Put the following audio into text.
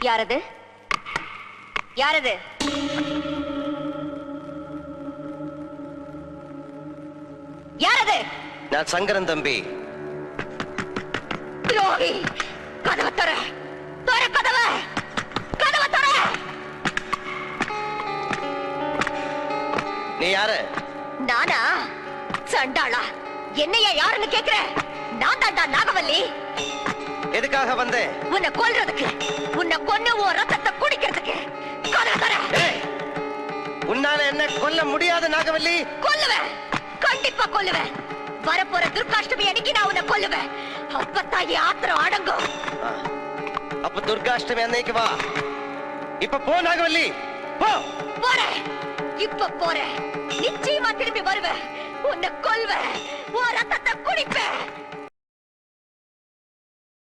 யாரது? யாரது? யாரது? நான் சங்கரன் தம்பி. துரோகி! கதவை தர! தர கதவை! கதவை தர! நீ யாரு? நானா? சண்டாளா! என்னையா யாருன்னு கேக்குற? நான் தாண்டா நாகவல்லி. எதுக்காக வந்தே? உன்னை கொல்றதுக்கு, உன்னை கொன்னு உன் ரத்தத்தை குடிக்கிறதுக்கு. கதவை தர! உன்னால என்ன கொல்ல முடியாது நாகவல்லி? கொல்லுவேன், கண்டிப்பா கொல்லுவேன். வரப்போற துர்காஷ்டமி அன்னைக்கு நான் உன்னை கொல்லுவேன். அப்பத்தான் என் ஆத்திரம் அடங்கும். அப்ப துர்காஷ்டமி அன்னைக்கு வா. இப்ப போ நாகவல்லி, போ. போறேன், இப்ப போறேன். நிச்சயமா திரும்பி வருவேன். உன்னை கொல்வேன், உன் ரத்தத்தை குடிப்பேன்.